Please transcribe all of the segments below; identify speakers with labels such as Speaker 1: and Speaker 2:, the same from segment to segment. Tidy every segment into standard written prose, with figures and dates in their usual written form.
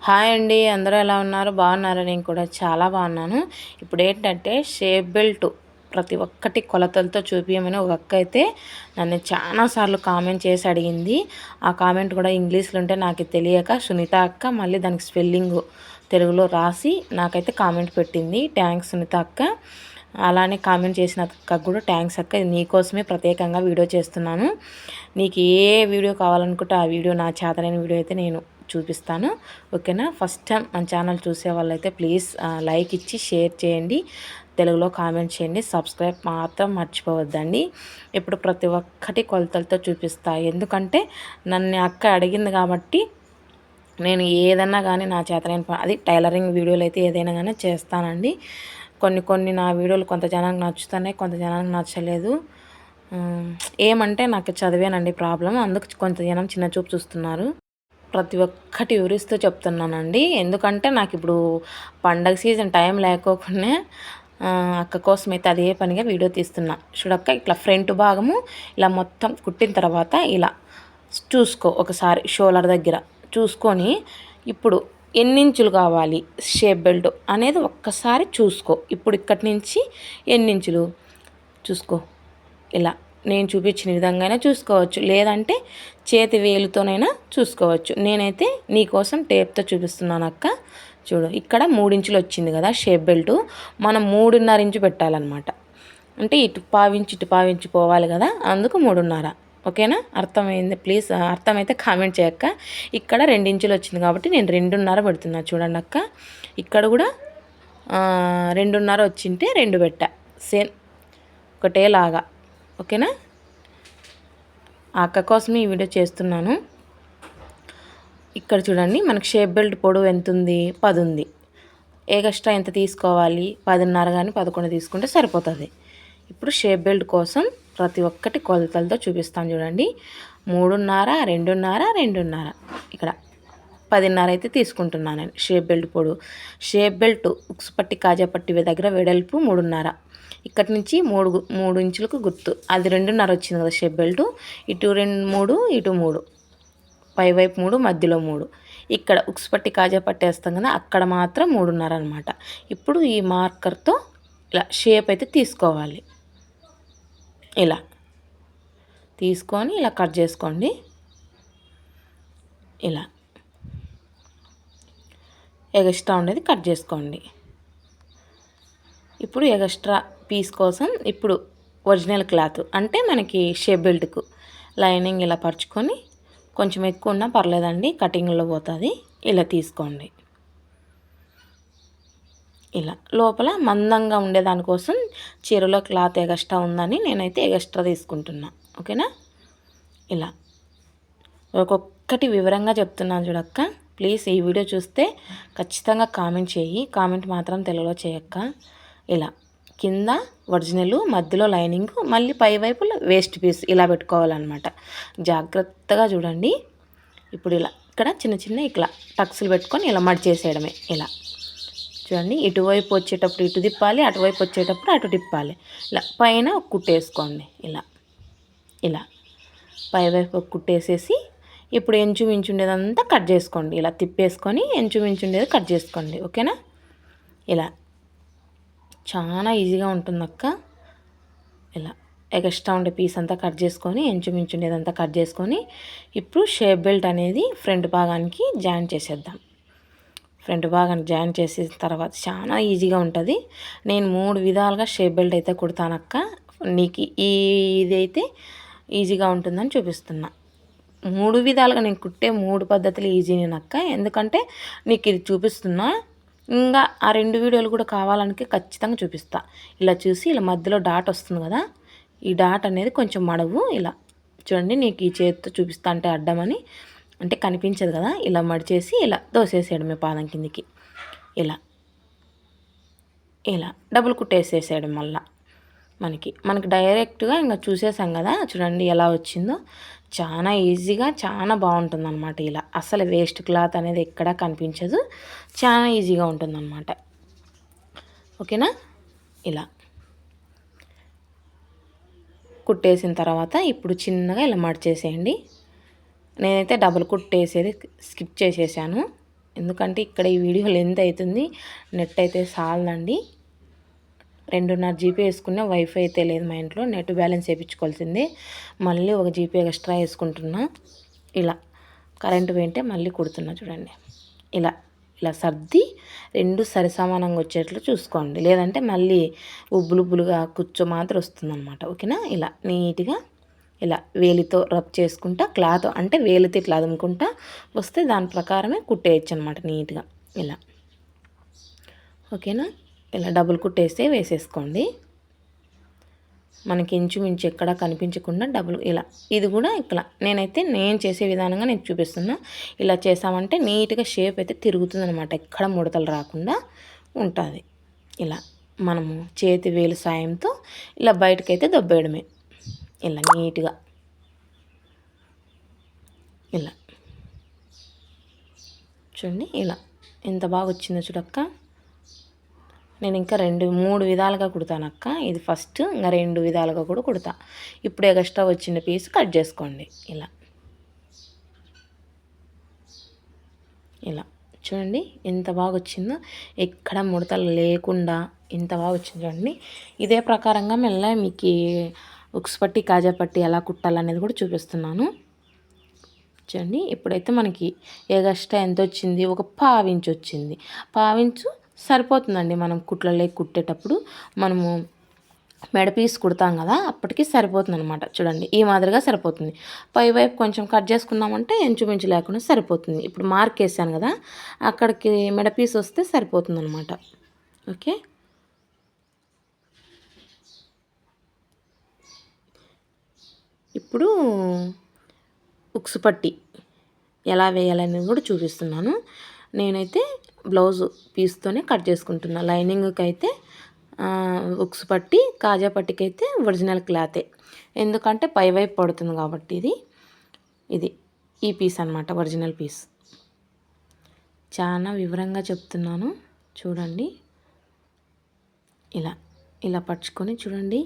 Speaker 1: Hi అండి, అందరూ ఎలా ఉన్నారు? బాగున్నారా? నేను కూడా చాలా బాగున్నాను. ఇప్పుడు ఏంటంటే షేప్ బెల్ట్ ప్రతి ఒక్కటి కొలతలతో చూపించమని ఒక అక్క అయితే నన్ను చాలాసార్లు కామెంట్ చేసి అడిగింది. ఆ కామెంట్ కూడా ఇంగ్లీష్లో ఉంటే నాకు తెలియక సునీత అక్క మళ్ళీ దానికి స్పెల్లింగ్ తెలుగులో రాసి నాకైతే కామెంట్ పెట్టింది. థ్యాంక్స్ సునీత అక్క. అలానే కామెంట్ చేసిన అక్కకు కూడా థ్యాంక్స్ అక్క. ఇది నీకోసమే ప్రత్యేకంగా వీడియో చేస్తున్నాను. నీకు ఏ వీడియో కావాలనుకుంటే ఆ వీడియో, నా చేతనైన వీడియో అయితే నేను చూపిస్తాను. ఓకేనా? ఫస్ట్ టైం మన ఛానల్ చూసే వాళ్ళైతే ప్లీజ్ లైక్ ఇచ్చి షేర్ చేయండి, తెలుగులో కామెంట్ చేయండి, సబ్స్క్రైబ్ మాత్రం మర్చిపోవద్దండి. ఇప్పుడు ప్రతి ఒక్కటి కొలతలతో చూపిస్తా. ఎందుకంటే నన్ను అక్క అడిగింది కాబట్టి నేను ఏదన్నా కానీ నా చేతనైన అది టైలరింగ్ వీడియోలు అయితే ఏదైనా కానీ చేస్తానండి. కొన్ని నా వీడియోలు కొంత జనానికి నచ్చుతున్నాయి, కొంత జనానికి నచ్చలేదు. ఏమంటే నాకు చదివేనండి ప్రాబ్లం. అందుకు కొంత జనం చిన్న చూపు చూస్తున్నారు. ప్రతి ఒక్కటి వివరిస్తూ చెప్తున్నానండి. ఎందుకంటే నాకు ఇప్పుడు పండగ సీజన్ టైం లేకోకుండా అక్క కోసం అయితే అదే పనిగా వీడియో తీస్తున్నా. చూడక్క, ఇట్లా ఫ్రంట్ భాగము ఇలా మొత్తం కుట్టిన తర్వాత ఇలా చూసుకో ఒకసారి షోల్డర్ దగ్గర చూసుకొని ఇప్పుడు ఎన్నించులు కావాలి షేప్ బెల్ట్ అనేది ఒక్కసారి చూసుకో. ఇప్పుడు ఇక్కడి నుంచి ఎన్నించులు చూసుకో. ఇలా నేను చూపించిన విధంగానే చూసుకోవచ్చు, లేదంటే చేతి వేలుతోనైనా చూసుకోవచ్చు. నేనైతే నీకోసం టేప్తో చూపిస్తున్నాను అక్క. చూడు, ఇక్కడ 3 ఇంచులు వచ్చింది కదా షేప్ బెల్ట్, మనం 3.5 ఇంచు పెట్టాలన్నమాట. అంటే ఇటు పావించి ఇటు పావించి పోవాలి కదా, అందుకు 3.5. ఓకేనా? అర్థమైంది? ప్లీజ్ అర్థమైతే కామెంట్ చేయక్క. ఇక్కడ 2 ఇంచులు వచ్చింది కాబట్టి నేను 2.5 పెడుతున్నా. చూడండి అక్క, ఇక్కడ కూడా 2.5 వచ్చింటే 2 పెట్టా, సేమ్ ఒకటేలాగా. ఓకేనా? ఆ అక్క కోసం ఈ వీడియో చేస్తున్నాను. ఇక్కడ చూడండి, మనకు షేప్ బెల్ట్ పొడవు ఎంత ఉంది? 10 ఉంది. ఎక్స్ట్రా ఎంత తీసుకోవాలి? 10.5 కానీ 11 తీసుకుంటే సరిపోతుంది. ఇప్పుడు షేప్ బెల్ట్ కోసం ప్రతి ఒక్కటి కొలతలతో చూపిస్తాను. చూడండి, 3.5, 2.5, 2.5, ఇక్కడ 10.5 అయితే తీసుకుంటున్నాను నేను షేప్ బెల్ట్ పొడవు. షేప్ బెల్ట్ ఉక్స్ పట్టి కాజా పట్టి దగ్గర వెడల్పు 3.5. ఇక్కడి నుంచి 3 ఇంచులకు గుర్తు, అది 2.5 వచ్చింది కదా షేప్ బెల్ట్. ఇటు 3, ఇటు 3, పైవైపు 3, మధ్యలో 3. ఇక్కడ ఉక్స్ పట్టి కాజా పట్టి వేస్తాం కదా, అక్కడ మాత్రం 3.5 అనమాట. ఇప్పుడు ఈ మార్కర్తో ఇలా షేప్ అయితే తీసుకోవాలి. ఇలా తీసుకొని ఇలా కట్ చేసుకోండి. ఇలా ఎగస్ట్రా ఉండేది కట్ చేసుకోండి. ఇప్పుడు ఎగస్ట్రా పీస్ కోసం ఇప్పుడు ఒరిజినల్ క్లాత్ అంటే మనకి షేప్ బెల్ట్కు లైనింగ్ ఇలా పరుచుకొని, కొంచెం ఎక్కువ ఉన్నా పర్లేదండి, కటింగ్లో పోతుంది. ఇలా తీసుకోండి. ఇలా లోపల మందంగా ఉండేదానికోసం చీరలో క్లాత్ ఎగస్ట్రా ఉందని నేనైతే ఎగస్ట్రా తీసుకుంటున్నా. ఓకేనా? ఇలా ఒక్కొక్కటి వివరంగా చెప్తున్నాను చూడక్క. ప్లీజ్ ఈ వీడియో చూస్తే ఖచ్చితంగా కామెంట్ చేయి. కామెంట్ మాత్రం తెలుగులో చేయక్క. ఇలా కింద ఒరిజినల్, మధ్యలో లైనింగ్, మళ్ళీ పై వైపులో వేస్ట్ పీస్ ఇలా పెట్టుకోవాలన్నమాట. జాగ్రత్తగా చూడండి. ఇప్పుడు ఇలా ఇక్కడ చిన్న చిన్న ఇట్లా టక్స్లు పెట్టుకొని ఇలా మడిచేసేయడమే. ఇలా చూడండి, ఇటువైపు వచ్చేటప్పుడు ఇటు తిప్పాలి, అటువైపు వచ్చేటప్పుడు అటు తిప్పాలి. ఇలా పైన ఒక కుట్టేసుకోండి. ఇలా ఇలా పైవైపు ఒక కుట్టేసేసి ఇప్పుడు ఎంచుమించుండేదంతా కట్ చేసుకోండి. ఇలా తిప్పేసుకొని ఎంచుమించుండేది కట్ చేసుకోండి. ఓకేనా? ఇలా చాలా ఈజీగా ఉంటుంది అక్క. ఇలా ఎక్స్ట్రా ఉండే పీస్ అంతా కట్ చేసుకొని ఎంచుమించుండేదంతా కట్ చేసుకొని ఇప్పుడు షేప్ బెల్ట్ అనేది ఫ్రంట్ భాగానికి జాయిన్ చేసేద్దాం. ఫ్రంట్ భాగాన్ని జాయిన్ చేసిన తర్వాత చాలా ఈజీగా ఉంటుంది. నేను 3 విధాలుగా షేప్ బెల్ట్ అయితే కుడతానక్క. నీకు ఇదైతే ఈజీగా ఉంటుందని చూపిస్తున్నా. 3 విధాలుగా నేను కుట్టే 3 పద్ధతులు ఈజీ నేనక్క. ఎందుకంటే నీకు ఇది చూపిస్తున్నా, ఇంకా ఆ 2 వీడియోలు కూడా కావాలనికి ఖచ్చితంగా చూపిస్తా. ఇలా చూసి ఇలా మధ్యలో డాట్ వస్తుంది కదా, ఈ డాట్ అనేది కొంచెం మడవు. ఇలా చూడండి, నీకు ఈ చేతితో చూపిస్తా అంటే అడ్డమని అంటే కనిపించదు కదా, ఇలా మడిచేసి ఇలా దోసేసేయడమే పాదం కిందికి. ఇలా ఇలా డబుల్ కుట్టేసేసేయడం వల్ల మనకి డైరెక్ట్గా ఇంకా చూసేసాం కదా. చూడండి ఎలా వచ్చిందో, చాలా ఈజీగా చాలా బాగుంటుందన్నమాట. ఇలా అసలు వేస్ట్ క్లాత్ అనేది ఎక్కడా కనిపించదు, చాలా ఈజీగా ఉంటుందన్నమాట. ఓకేనా? ఇలా కుట్టేసిన తర్వాత ఇప్పుడు చిన్నగా ఇలా మడిచేసేయండి. నేనైతే డబుల్ కుట్టేసేది స్కిప్ చేసేసాను. ఎందుకంటే ఇక్కడ ఈ వీడియో లెంత్ అవుతుంది, నెట్ అయితే చాలదండి. 2.5 జీబీ వేసుకున్న వైఫై అయితే లేదు మా ఇంట్లో, నెట్ బ్యాలెన్స్ వేయించుకోవాల్సిందే. మళ్ళీ 1 జీబీ ఎక్స్ట్రా వేసుకుంటున్నా. ఇలా కరెంటు పోయింటే మళ్ళీ కుడుతున్నా చూడండి. ఇలా ఇలా సర్ది 2 సరిసమానంగా వచ్చేట్లు చూసుకోండి, లేదంటే మళ్ళీ ఉబ్బులుబ్బులుగా కుచ్చు మాత్రం వస్తుందన్నమాట. ఓకేనా? ఇలా నీట్గా ఇలా వేలితో రబ్ చేసుకుంటా, క్లాత్ అంటే వేలితో ఇట్లా అదుముకుంటా వస్తే దాని ప్రకారమే కుట్టేయచ్చు అనమాట నీట్గా. ఇలా ఓకేనా? ఇలా డబుల్ కుట్టేస్తే వేసేసుకోండి. మనకి ఇంచుమించు ఎక్కడ కనిపించకుండా డబుల్ ఇలా. ఇది కూడా ఇక్కడ నేను చేసే విధానంగా నేను చూపిస్తున్నా. ఇలా చేసామంటే నీట్గా షేప్ అయితే తిరుగుతుంది అనమాట, ఎక్కడ ముడతలు రాకుండా ఉంటుంది. ఇలా మనము చేతి వేలు సాయంతో ఇలా బయటకైతే దొబ్బేయడమే. ఇలా నీట్గా ఇలా చూడండి. ఇలా ఎంత బాగా వచ్చిందో చూడక్క. నేను ఇంకా 3 విధాలుగా కుడతాను అక్క. ఇది ఫస్ట్, ఇంకా 2 విధాలుగా కూడా కుడతా. ఇప్పుడు ఎక్స్ట్రా వచ్చిన పీస్ కట్ చేసుకోండి. ఇలా ఇలా చూడండి ఎంత బాగా వచ్చిందో, ఎక్కడ ముడతలు లేకుండా ఎంత బాగా వచ్చింది చూడండి. ఇదే ప్రకారంగా మెల్ల మీకు ఉక్స్ పట్టి కాజా పట్టి ఎలా కుట్టాలనేది కూడా చూపిస్తున్నాను చూడండి. ఇప్పుడైతే మనకి ఎగస్ట్రా ఎంత వచ్చింది, ఒక పావించు వచ్చింది. పావించు సరిపోతుందండి. మనం కుట్లలో కుట్టేటప్పుడు మనము మెడ పీస్ కుడతాం కదా, అప్పటికి సరిపోతుంది అనమాట. చూడండి ఈ మాదిరిగా సరిపోతుంది. పై వైపు కొంచెం కట్ చేసుకున్నామంటే ఇంచుమించు లేకుండా సరిపోతుంది. ఇప్పుడు మార్క్ వేసాను కదా, అక్కడికి మెడ పీస్ వస్తే సరిపోతుంది అనమాట. ఓకే, ఇప్పుడు ఉక్సు పట్టి ఎలా వేయాలనేది కూడా చూపిస్తున్నాను. నేనైతే బ్లౌజ్ పీస్తోనే కట్ చేసుకుంటున్నా. లైనింగ్కి అయితే ఉక్సు పట్టి, కాజా పట్టికి అయితే ఒరిజినల్ క్లాతే, ఎందుకంటే పైవైపు పడుతుంది కాబట్టి. ఇది ఈ పీస్ అనమాట, ఒరిజినల్ పీస్. చాలా వివరంగా చెప్తున్నాను చూడండి. ఇలా ఇలా పరుచుకొని చూడండి,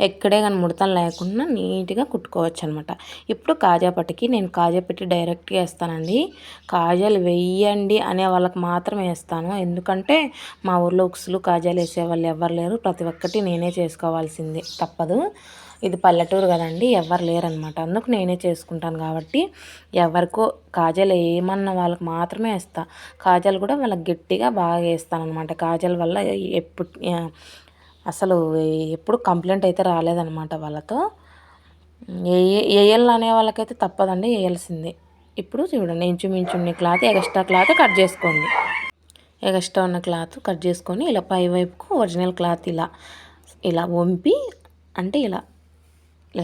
Speaker 1: ఎక్కడే కానీ ముడతలు లేకుండా నీట్గా కుట్టుకోవచ్చు అనమాట. ఇప్పుడు కాజా పట్టికి నేను కాజా పెట్టి డైరెక్ట్గా వేస్తానండి. కాజాలు వేయండి అనే వాళ్ళకి మాత్రమే వేస్తాను, ఎందుకంటే మా ఊర్లో ఉక్సులు కాజాలు వేసేవాళ్ళు ఎవరు లేరు. ప్రతి ఒక్కటి నేనే చేసుకోవాల్సిందే, తప్పదు. ఇది పల్లెటూరు కదండి, ఎవరు లేరనమాట. అందుకు నేనే చేసుకుంటాను కాబట్టి ఎవరికో కాజాలు ఏమన్న వాళ్ళకి మాత్రమే వేస్తా. కాజాలు కూడా వాళ్ళకి గట్టిగా బాగా వేస్తాను అనమాట. కాజాల వల్ల అసలు ఎప్పుడు కంప్లైంట్ అయితే రాలేదనమాట వాళ్ళతో. వేయాలనే వాళ్ళకైతే తప్పదండి, వేయాల్సిందే. ఇప్పుడు చూడండి, ఇంచుమించుని క్లాత్ ఎక్స్ట్రా క్లాత్ కట్ చేసుకోండి. ఎక్స్ట్రా ఉన్న క్లాత్ కట్ చేసుకొని ఇలా పై వైపుకు ఒరిజినల్ క్లాత్ ఇలా ఇలా వంపి, అంటే ఇలా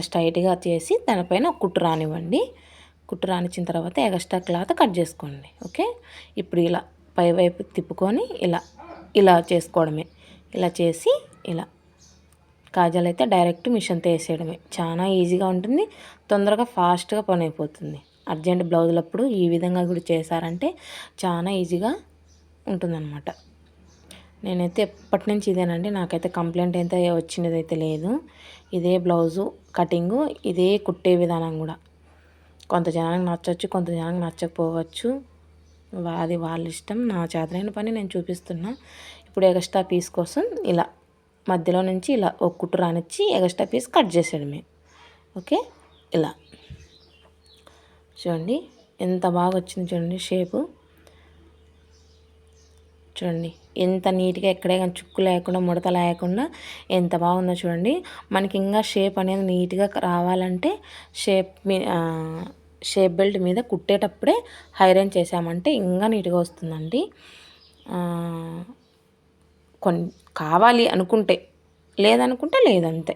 Speaker 1: స్ట్రైట్గా చేసి దానిపైన కుట్టు రానివ్వండి. కుట్టు రానిచ్చిన తర్వాత ఎక్స్ట్రా క్లాత్ కట్ చేసుకోండి. ఓకే, ఇప్పుడు ఇలా పై వైపు తిప్పుకొని ఇలా చేసుకోవడమే. ఇలా చేసి ఇలా కాజాలు అయితే డైరెక్ట్ మిషన్తో వేసేయడమే. చాలా ఈజీగా ఉంటుంది, తొందరగా ఫాస్ట్గా పని అయిపోతుంది. అర్జెంట్ బ్లౌజులప్పుడు ఈ విధంగా కూడా చేశారంటే చాలా ఈజీగా ఉంటుందన్నమాట. నేనైతే ఎప్పటి నుంచి ఇదేనండి, నాకైతే కంప్లైంట్ అయితే వచ్చినది అయితే లేదు. ఇదే బ్లౌజు కటింగు, ఇదే కుట్టే విధానం కూడా. కొంత జనానికి నచ్చవచ్చు, కొంత జనానికి నచ్చకపోవచ్చు, అది వాళ్ళ ఇష్టం. నా చేతనైన పని నేను చూపిస్తున్నా. ఇప్పుడు ఎక్స్ట్రా పీస్ కోసం ఇలా మధ్యలో నుంచి ఇలా ఒక కుట్టు రానిచ్చి ఎక్స్ట్రా పీస్ కట్ చేసేయడమే. ఓకే, ఇలా చూడండి ఎంత బాగా వచ్చింది చూడండి షేపు. చూడండి ఎంత నీట్గా ఎక్కడే కానీ చుక్కు లేకుండా ముడత లేకుండా ఎంత బాగుందో చూడండి. మనకి ఇంకా షేప్ అనేది నీట్గా రావాలంటే షేప్ బెల్ట్ మీద కుట్టేటప్పుడే ఐరన్ చేసామంటే ఇంకా నీట్గా వస్తుందండి. కావాలి అనుకుంటే, లేదనుకుంటే లేదంతే.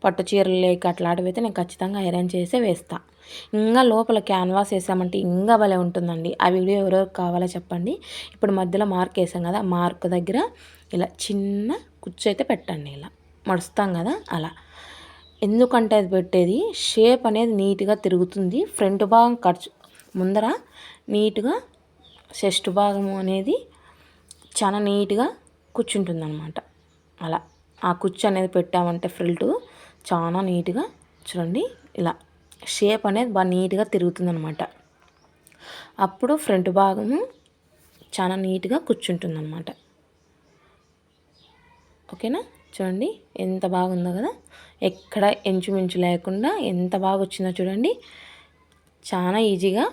Speaker 1: పట్టు చీరలు లేక అట్లాంటివి అయితే నేను ఖచ్చితంగా ఐరన్ చేసే వేస్తా. ఇంకా లోపల క్యాన్వాస్ వేసామంటే ఇంకా భలే ఉంటుందండి. ఆ వీడియో ఎవరెవరికి కావాలో చెప్పండి. ఇప్పుడు మధ్యలో మార్క్ వేసాం కదా, మార్క్ దగ్గర ఇలా చిన్న కుచ్చు అయితే పెట్టండి. ఇలా మడుస్తాం కదా అలా. ఎందుకంటే అది పెట్టేది షేప్ అనేది నీట్గా తిరుగుతుంది. ఫ్రంట్ భాగం ఖర్చు ముందర నీట్గా, చెస్ట్ భాగము అనేది చాలా నీట్గా కూర్చుంటుంది అనమాట. అలా ఆ కుచ్చు అనేది పెట్టామంటే ఫ్రిల్టు చాలా నీట్గా చూడండి ఇలా షేప్ అనేది బాగా నీట్గా తిరుగుతుంది అనమాట. అప్పుడు ఫ్రంట్ భాగము చాలా నీట్గా కూర్చుంటుందన్నమాట. ఓకేనా, చూడండి ఎంత బాగుందో కదా, ఎక్కడ ఇంచుమించు లేకుండా ఎంత బాగా వచ్చిందో చూడండి. చాలా ఈజీగా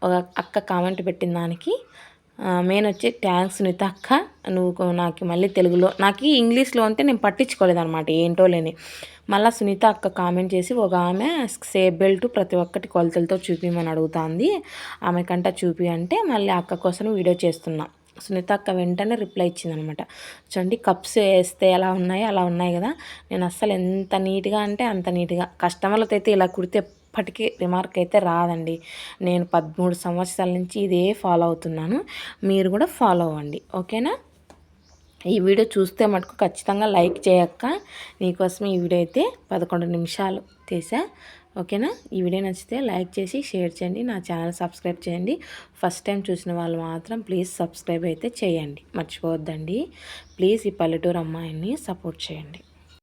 Speaker 1: ఒక అక్క కామెంట్ పెట్టిన దానికి మెయిన్ వచ్చి థ్యాంక్స్ సునీత అక్క, నువ్వు నాకు మళ్ళీ తెలుగులో, నాకు ఇంగ్లీష్లో అంటే నేను పట్టించుకోలేదన్నమాట ఏంటో లేని. మళ్ళీ సునీత అక్క కామెంట్ చేసి ఒక ఆమె సేఫ్ బెల్ట్ ప్రతి ఒక్కటి కొలతలతో చూపించమని అడుగుతుంది, ఆమె కంట చూపి అంటే మళ్ళీ అక్క కోసం వీడియో చేస్తున్నా. సునీత అక్క వెంటనే రిప్లై ఇచ్చిందనమాట. చూడండి కప్స్ వేస్తే ఎలా ఉన్నాయో అలా ఉన్నాయి కదా. నేను అస్సలు ఎంత నీట్గా అంటే అంత నీట్గా, కస్టమర్లతో అయితే ఇలా కుడితే ఎప్పటికీ రిమార్క్ అయితే రాదండి. నేను 13 సంవత్సరాల నుంచి ఇదే ఫాలో అవుతున్నాను, మీరు కూడా ఫాలో అవ్వండి. ఓకేనా, ఈ వీడియో చూస్తే మటుకు ఖచ్చితంగా లైక్ చేయక్క. నీకోసం ఈ వీడియో అయితే 11 నిమిషాలు తీసా. ఓకేనా, ఈ వీడియో నచ్చితే లైక్ చేసి షేర్ చేయండి, నా ఛానల్ సబ్స్క్రైబ్ చేయండి. ఫస్ట్ టైం చూసిన వాళ్ళు మాత్రం ప్లీజ్ సబ్స్క్రైబ్ అయితే చేయండి, మర్చిపోవద్దండి. ప్లీజ్ ఈ పల్లెటూరు అమ్మాయిని సపోర్ట్ చేయండి.